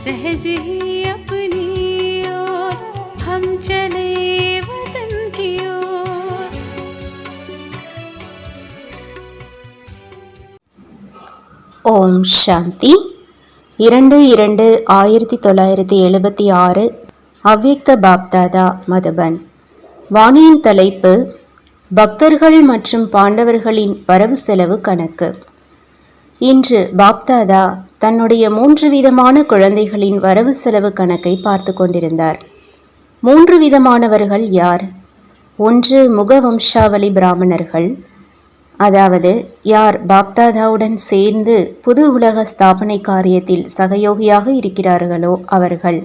सहज ही अपनी ओर हम चले वतन की ओर। ஓம் சாந்தி 2/2/1976 அவ்யக்த பாப்தாதா மதுபன். வாணியின் தலைப்பு பக்தர்கள் மற்றும் பாண்டவர்களின் வரவு செலவு கணக்கு. இன்று பாப்தாதா தன்னுடைய 3 விதமான குழந்தைகளின் வரவு செலவு கணக்கை பார்த்து கொண்டிருந்தார். 3 விதமானவர்கள் யார்? 1 முகவம்சாவளி பிராமணர்கள், அதாவது யார் பாப்தாதாவுடன் சேர்ந்து புது உலக ஸ்தாபனை காரியத்தில் சகயோகியாக இருக்கிறார்களோ அவர்கள்.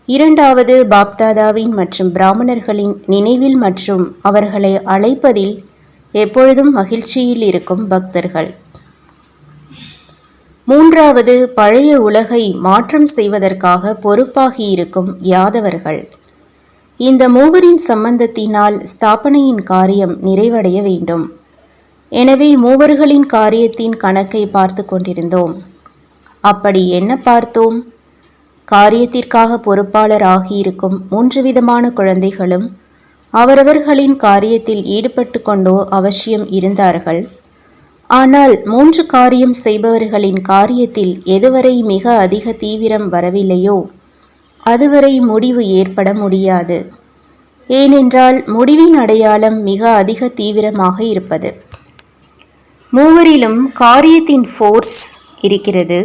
2வது பாப்தாதாவின் மற்றும் பிராமணர்களின் நினைவில் மற்றும் அவர்களை அழைப்பதில் எப்பொழுதும் மகிழ்ச்சியில் இருக்கும் பக்தர்கள். 3வது பழைய உலகை மாற்றம் செய்வதற்காக பொறுப்பாகி இருக்கும் யாதவர்கள். இந்த மூவரின் சம்பந்தத்தினால் ஸ்தாபனையின் காரியம் நிறைவடைய வேண்டும். எனவே மூவர்களின் காரியத்தின் கணக்கை பார்த்து கொண்டிருந்தோம். அப்படி என்ன பார்த்தோம்? காரியத்திற்காக பொறுப்பாளர் ஆகியிருக்கும் 3 விதமான குழந்தைகளும் அவரவர்களின் காரியத்தில் ஈடுபட்டு கொண்டோ அவசியம் இருந்தார்கள். ஆனால் 3 காரியம் செய்பவர்களின் காரியத்தில் எதுவரை மிக அதிக தீவிரம் வரவில்லையோ அதுவரை முடிவு ஏற்பட முடியாது. ஏனென்றால் முடிவின் அடையாளம் மிக அதிக தீவிரமாக இருப்பது. மூவரிலும் காரியத்தின் ஃபோர்ஸ் இருக்கிறது.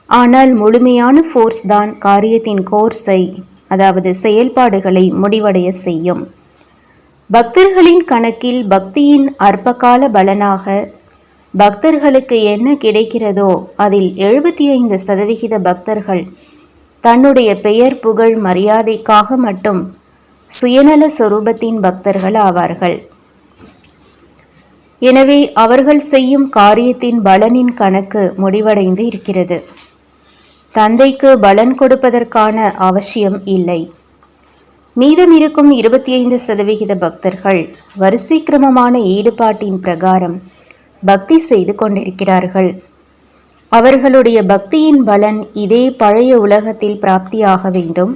ஆனால் முழுமையான ஃபோர்ஸ் தான் காரியத்தின் கோர்ஸை, அதாவது செயல்பாடுகளை முடிவடைய செய்யும். பக்தர்களின் கணக்கில் பக்தியின் அற்பகால பலனாக பக்தர்களுக்கு என்ன கிடைக்கிறதோ அதில் 75% பக்தர்கள் தன்னுடைய பெயர் புகழ் மரியாதைக்காக மட்டும் சுயநல சொரூபத்தின் பக்தர்கள் ஆவார்கள். எனவே அவர்கள் செய்யும் காரியத்தின் பலனின் கணக்கு முடிவடைந்து இருக்கிறது. தந்தைக்கு பலன் கொடுப்பதற்கான அவசியம் இல்லை. மீதம் இருக்கும் 25% பக்தர்கள் வரிசை கிரமமான ஈடுபாட்டின் பிரகாரம் பக்தி செய்து கொண்டிருக்கிறார்கள். அவர்களுடைய பக்தியின் பலன் இதே பழைய உலகத்தில் பிராப்தியாக வேண்டும்.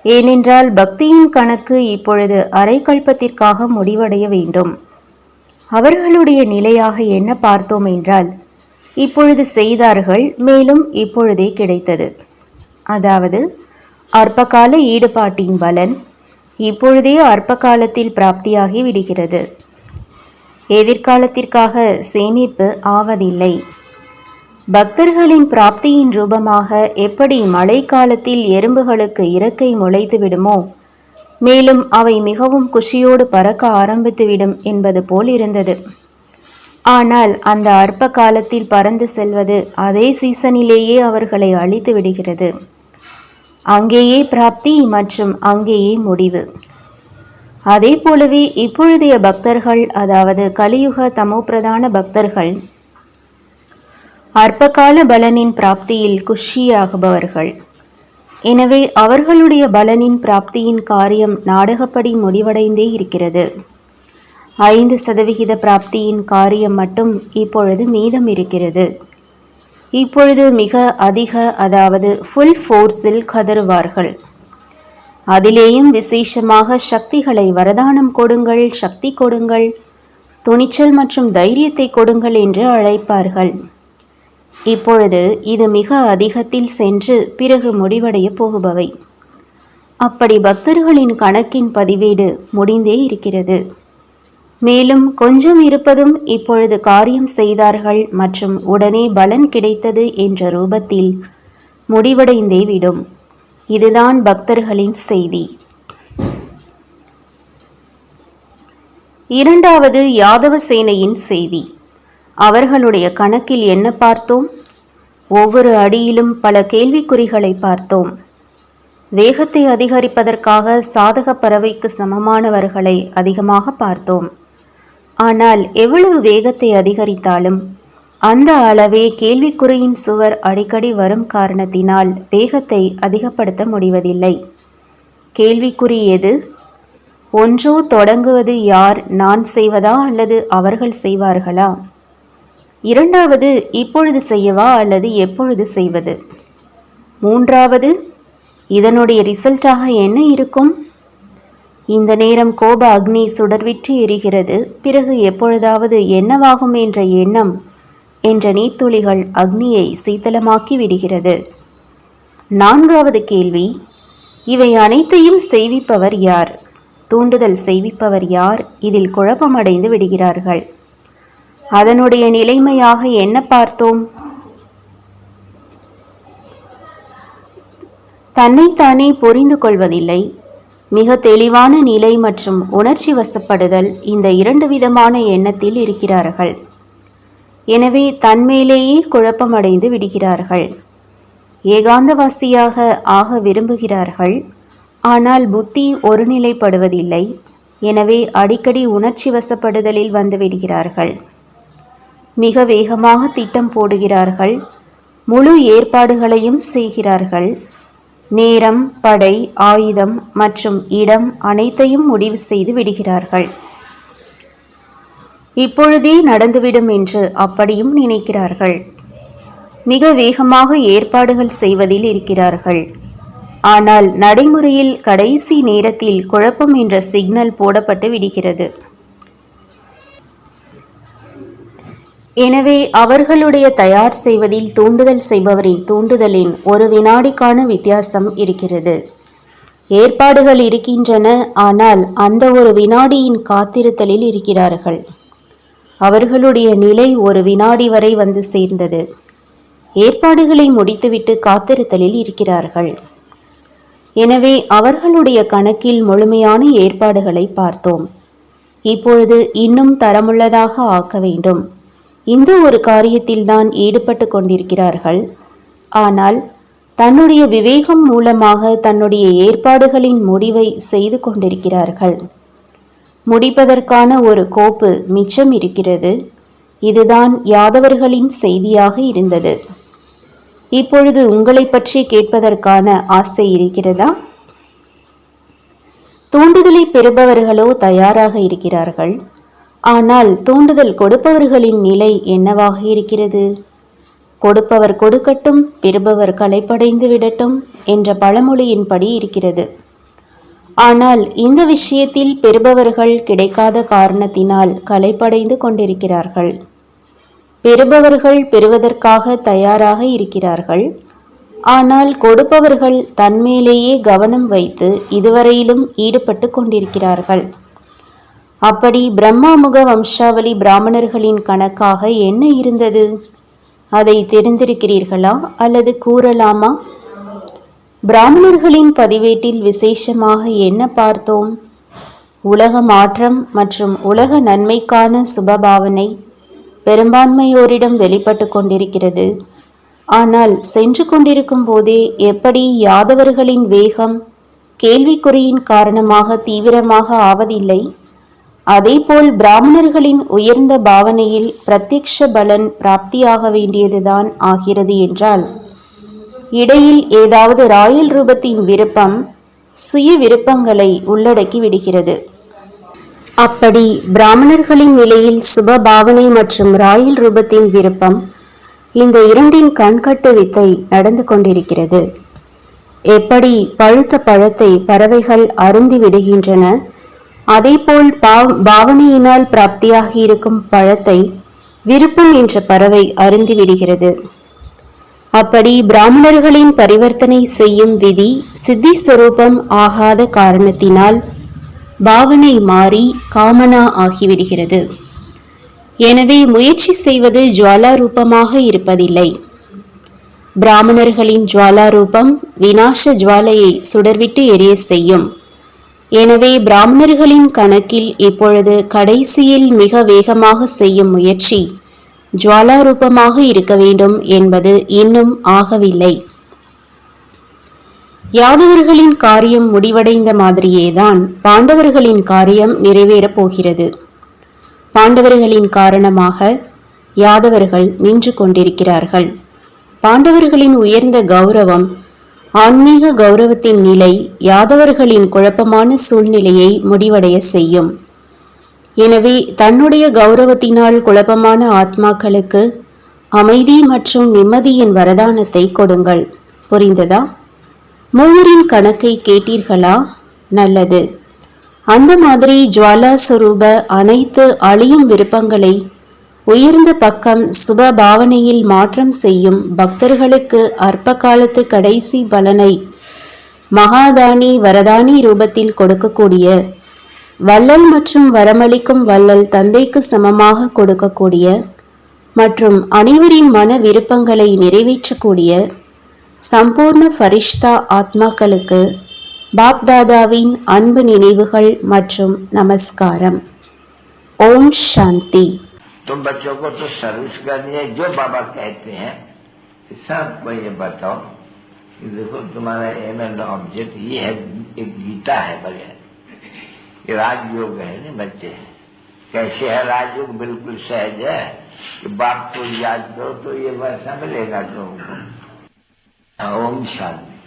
ஏனென்றால் பக்தியின் கணக்கு இப்பொழுது அரைக்கல்பத்திற்காக முடிவடைய வேண்டும். அவர்களுடைய நிலையாக என்ன பார்த்தோம் என்றால், இப்பொழுது செய்தார்கள், மேலும் இப்பொழுதே கிடைத்தது. அதாவது அற்பகால ஈடுபாட்டின் பலன் இப்பொழுதே அற்ப காலத்தில் பிராப்தியாகி விடுகிறது. எதிர்காலத்திற்காக சேமிப்பு ஆவதில்லை. பக்தர்களின் பிராப்தியின் ரூபமாக எப்படி மழை காலத்தில் எறும்புகளுக்கு இறக்கை முளைத்து விடுமோ, மேலும் அவை மிகவும் குஷியோடு பறக்க ஆரம்பித்துவிடும் என்பது போல் இருந்தது. ஆனால் அந்த அற்ப காலத்தில் பறந்து செல்வது அதே சீசனிலேயே அவர்களை அழித்து விடுகிறது. அங்கேயே பிராப்தி மற்றும் அங்கேயே முடிவு. அதே போலவே இப்பொழுதைய பக்தர்கள், அதாவது கலியுக தமோபிரதான பக்தர்கள், அற்பகால பலனின் பிராப்தியில் குஷியாகுபவர்கள். எனவே அவர்களுடைய பலனின் பிராப்தியின் காரியம் நாடகப்படி முடிவடைந்தே இருக்கிறது. 5% பிராப்தியின் காரியம் மட்டும் இப்பொழுது மீதம் இருக்கிறது. இப்பொழுது மிக அதிக, அதாவது ஃபுல் ஃபோர்ஸில் கதறுவார்கள். அதிலேயும் விசேஷமாக சக்திகளை வரதானம் கொடுங்கள், சக்தி கொடுங்கள், துணிச்சல் மற்றும் தைரியத்தை கொடுங்கள் என்று அழைப்பார்கள். இப்பொழுது இது மிக அதிகத்தில் சென்று பிறகு முடிவடைய போகுபவை. அப்படி பக்தர்களின் கணக்கின் பதிவேடு முடிந்தே இருக்கிறது. மேலும் கொஞ்சம் இருப்பதும் இப்பொழுது காரியம் செய்தார்கள் மற்றும் உடனே பலன் கிடைத்தது என்ற ரூபத்தில் முடிவடைந்தே விடும். இதுதான் பக்தர்களின் செய்தி. இரண்டாவது யாதவ சேனையின் செய்தி. அவர்களுடைய கணக்கில் என்ன பார்த்தோம்? ஒவ்வொரு அடியிலும் பல கேள்விக்குறிகளை பார்த்தோம். வேகத்தை அதிகரிப்பதற்காக சாதக பறவைக்கு சமமானவர்களை அதிகமாக பார்த்தோம். ஆனால் எவ்வளவு வேகத்தை அதிகரித்தாலும் அந்த அளவே கேள்விக்குறியின் சுவர் அடிக்கடி வரும் காரணத்தினால் வேகத்தை அதிகப்படுத்த முடிவதில்லை. கேள்விக்குறி எது? ஒன்றோ தொடங்குவது யார், நான் செய்வதா அல்லது அவர்கள் செய்வார்களா? இரண்டாவது, இப்பொழுது செய்யவா அல்லது எப்பொழுது செய்வது? மூன்றாவது, இதனுடைய ரிசல்ட்டாக என்ன இருக்கும்? இந்த நேரம் கோப அக்னி சுடர்விட்டு எரிகிறது, பிறகு எப்பொழுதாவது என்னவாகும் என்ற எண்ணம் என்ற நீர்த்துளிகள் அக்னியை சீத்தளமாக்கி விடுகிறது. நான்காவது கேள்வி, இவை அனைத்தையும் செய்விப்பவர் யார்? தூண்டுதல் செய்விப்பவர் யார்? இதில் குழப்பமடைந்து விடுகிறார்கள். அதனுடைய நிலைமையாக என்ன பார்த்தோம்? தன்னைத்தானே புரிந்து கொள்வதில்லை. மிக தெளிவான நிலை மற்றும் உணர்ச்சி வசப்படுதல், இந்த இரண்டு விதமான எண்ணத்தில் இருக்கிறார்கள். எனவே தன்மேலேயே குழப்பமடைந்து விடுகிறார்கள். ஏகாந்தவாசியாக ஆக விரும்புகிறார்கள். ஆனால் புத்தி ஒருநிலைப்படுவதில்லை. எனவே அடிக்கடி உணர்ச்சி வசப்படுதலில் வந்து விடுகிறார்கள். மிக வேகமாக திட்டம் போடுகிறார்கள். முழு ஏற்பாடுகளையும் செய்கிறார்கள். நேரம், படை, ஆயுதம் மற்றும் இடம் அனைத்தையும் முடிவு செய்து விடுகிறார்கள். இப்பொழுதே நடந்துவிடும் என்று அப்படியும் நினைக்கிறார்கள். மிக வேகமாக ஏற்பாடுகள் செய்வதில் இருக்கிறார்கள். ஆனால் நடைமுறையில் கடைசி நேரத்தில் குழப்பம் என்ற சிக்னல் போடப்பட்டு விடுகிறது. எனவே அவர்களுடைய தயார் செய்வதில் தூண்டுதல் செய்பவரின் தூண்டுதலின் ஒரு வினாடிக்கான வித்தியாசம் இருக்கிறது. ஏற்பாடுகள் இருக்கின்றன, ஆனால் அந்த ஒரு வினாடியின் காத்திருத்தலில் இருக்கிறார்கள். அவர்களுடைய நிலை ஒரு வினாடி வரை வந்து சேர்ந்தது. ஏற்பாடுகளை முடித்துவிட்டு காத்திருத்தலில் இருக்கிறார்கள். எனவே அவர்களுடைய கணக்கில் முழுமையான ஏற்பாடுகளை பார்த்தோம். இப்பொழுது இன்னும் தரமுள்ளதாக ஆக்க வேண்டும். இந்த ஒரு காரியத்தில்தான் ஈடுபட்டு கொண்டிருக்கிறார்கள். ஆனால் தன்னுடைய விவேகம் மூலமாக தன்னுடைய ஏற்பாடுகளின் முடிவை செய்து கொண்டிருக்கிறார்கள். முடிப்பதற்கான ஒரு கோப்பு மிச்சம் இருக்கிறது. இதுதான் யாதவர்களின் செய்தியாக இருந்தது. இப்பொழுது உங்களை பற்றி கேட்பதற்கான ஆசை இருக்கிறதா? தூண்டுதலை பெறுபவர்களோ தயாராக இருக்கிறார்கள். ஆனால் தூண்டுதல் கொடுப்பவர்களின் நிலை என்னவாக இருக்கிறது? கொடுப்பவர் கொடுக்கட்டும், பெறுபவர் களைப்படைந்து விடட்டும் என்ற பழமொழியின்படி இருக்கிறது. ஆனால் இந்த விஷயத்தில் பெறுபவர்கள் கிடைக்காத காரணத்தினால் களைப்படைந்து கொண்டிருக்கிறார்கள். பெறுபவர்கள் பெறுவதற்காக தயாராக இருக்கிறார்கள். ஆனால் கொடுப்பவர்கள் தன்மேலேயே கவனம் வைத்து இதுவரையிலும் ஈடுபட்டு கொண்டிருக்கிறார்கள். அப்படி பிரம்மாமுக வம்சாவளி பிராமணர்களின் கணக்காக என்ன இருந்தது? அதை தெரிந்திருக்கிறீர்களா அல்லது கூறலாமா? பிராமணர்களின் பதிவேட்டில் விசேஷமாக என்ன பார்த்தோம்? உலக மாற்றம் மற்றும் உலக நன்மைக்கான சுபபாவனை பெரும்பான்மையோரிடம் வெளிப்பட்டு கொண்டிருக்கிறது. ஆனால் சென்று கொண்டிருக்கும் போதே எப்படி யாதவர்களின் வேகம் கேள்விக்குறியின் காரணமாக தீவிரமாக ஆவதில்லை, அதேபோல் பிராமணர்களின் உயர்ந்த பாவனையில் பிரத்யக்ஷ பலன் பிராப்தியாக வேண்டியதுதான் ஆகிறது என்றால், இடையில் ஏதாவது ராயல் ரூபத்தின் விருப்பம் சுய விருப்பங்களை உள்ளடக்கி விடுகிறது. அப்படி பிராமணர்களின் நிலையில் சுப பாவனை மற்றும் ராயல் ரூபத்தின் விருப்பம், இந்த இரண்டின் கண்கட்டு வித்தை நடந்து கொண்டிருக்கிறது. எப்படி பழுத்த பழத்தை பறவைகள் அருந்தி விடுகின்றன, அதேபோல் பாவனையினால் பிராப்தியாக இருக்கும் பழத்தை விருப்பம் என்ற பறவை அருந்தி விடுகிறது. அப்படி பிராமணர்களின் பரிவர்த்தனை செய்யும் விதி சித்தி சொரூபம் ஆகாத காரணத்தினால் பாவனை மாறி காமனா ஆகிவிடுகிறது. எனவே முயற்சி செய்வது ஜுவாலா ரூபமாக இருப்பதில்லை. பிராமணர்களின் ஜுவாலா ரூபம் விநாச ஜுவாலையை சுடர்விட்டு எரிய செய்யும். எனவே பிராமணர்களின் கணக்கில் இப்பொழுது கடைசியில் மிக வேகமாக செய்யும் முயற்சி ஜுவாலாரூபமாக இருக்க வேண்டும் என்பது இன்னும் ஆகவில்லை. யாதவர்களின் காரியம் முடிவடைந்த மாதிரியேதான் பாண்டவர்களின் காரியம் நிறைவேறப் போகிறது. பாண்டவர்களின் காரணமாக யாதவர்கள் நின்று கொண்டிருக்கிறார்கள். பாண்டவர்களின் உயர்ந்த கௌரவம், ஆன்மீக கௌரவத்தின் நிலை யாதவர்களின் குழப்பமான சூழ்நிலையை முடிவடைய செய்யும். எனவே தன்னுடைய கௌரவத்தினால் குழப்பமான ஆத்மாக்களுக்கு அமைதி மற்றும் நிம்மதியின் வரதானத்தை கொடுங்கள். புரிந்ததா? மூவரின் கணக்கை கேட்டீர்களா? நல்லது. அந்த மாதிரி ஜுவாலா சுரூப அனைத்து அழியும் விருப்பங்களை உயர்ந்த பக்கம் சுப பாவனையில் மாற்றம் செய்யும் பக்தர்களுக்கு அற்ப காலத்து கடைசி பலனை மகாதானி வரதானி ரூபத்தில் கொடுக்கக்கூடிய, வள்ளல் மற்றும் வரமளிக்கும் வள்ளல் தந்தைக்கு சமமாக கொடுக்கக்கூடிய மற்றும் அனைவரின் மன விருப்பங்களை நிறைவேற்றக்கூடிய சம்பூர்ண ஃபரிஷ்தா ஆத்மாக்களுக்கு பாப்தாதாவின் அன்பு நினைவுகள் மற்றும் நமஸ்காரம். ஓம் சாந்தி. तुम बच्चों को तो सर्विस करनी है, जो बाबा कहते हैं सबको ये बताओ कि देखो तुम्हारा एम एंड ऑब्जेक्ट ये है, एक गीता है बगैर, ये राजयोग है ना बच्चे। कैसे है राजयोग? बिल्कुल सहज है कि बाप को याद करो तो ये वैसा मिलेगा तुमको। ओम शांति।